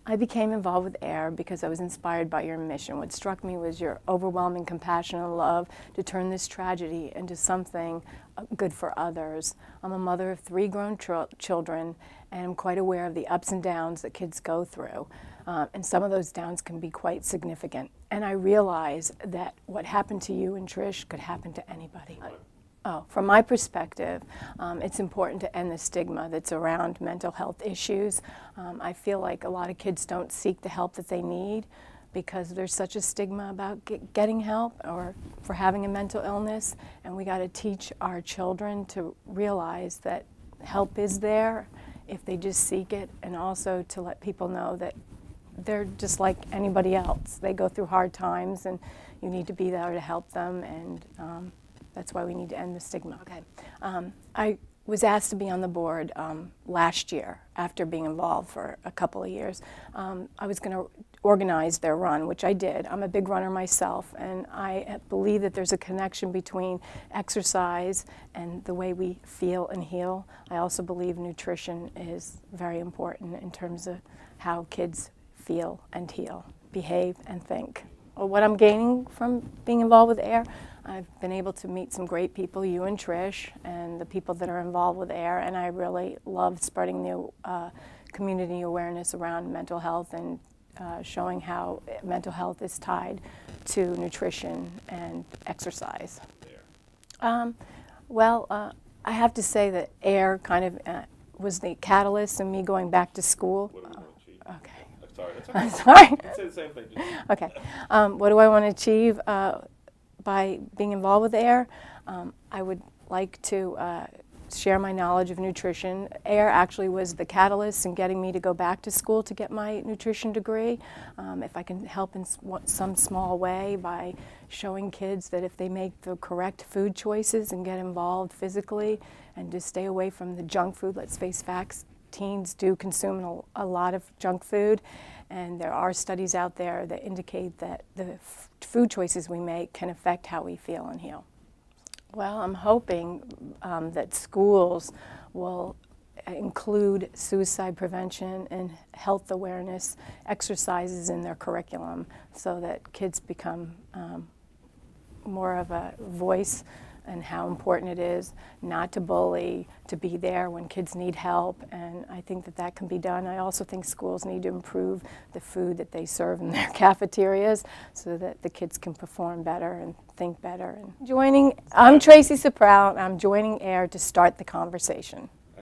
I became involved with AIR because I was inspired by your mission. What struck me was your overwhelming compassion and love to turn this tragedy into something good for others. I'm a mother of 3 grown children, and I'm quite aware of the ups and downs that kids go through. And some of those downs can be quite significant. And I realize that what happened to you and Trish could happen to anybody. From my perspective, it's important to end the stigma that's around mental health issues. I feel like a lot of kids don't seek the help that they need because there's such a stigma about getting help or for having a mental illness, and we got to teach our children to realize that help is there if they just seek it, and also to let people know that they're just like anybody else. They go through hard times, and you need to be there to help them, and that's why we need to end the stigma. Okay. I was asked to be on the board last year after being involved for a couple of years. I was going to organize their run, which I did. I'm a big runner myself, and I believe that there's a connection between exercise and the way we feel and heal. I also believe nutrition is very important in terms of how kids feel and heal, behave and think. What I'm gaining from being involved with AIR, I've been able to meet some great people, you and Trish, and the people that are involved with AIR, and I really love spreading the community awareness around mental health and showing how mental health is tied to nutrition and exercise. Well, I have to say that AIR kind of was the catalyst in me going back to school. Okay. Sorry, that's okay. I'm sorry. You say the same thing. Okay. What do I want to achieve by being involved with AIR? I would like to share my knowledge of nutrition. AIR actually was the catalyst in getting me to go back to school to get my nutrition degree. If I can help in some small way by showing kids that if they make the correct food choices and get involved physically and just stay away from the junk food, let's face facts, teens do consume a lot of junk food, and there are studies out there that indicate that the food choices we make can affect how we feel and heal. Well, I'm hoping that schools will include suicide prevention and health awareness exercises in their curriculum so that kids become more of a voice and how important it is not to bully, to be there when kids need help, and I think that that can be done. I also think schools need to improve the food that they serve in their cafeterias so that the kids can perform better and think better. I'm Tracy Sipprelle, and I'm joining AIR to start the conversation.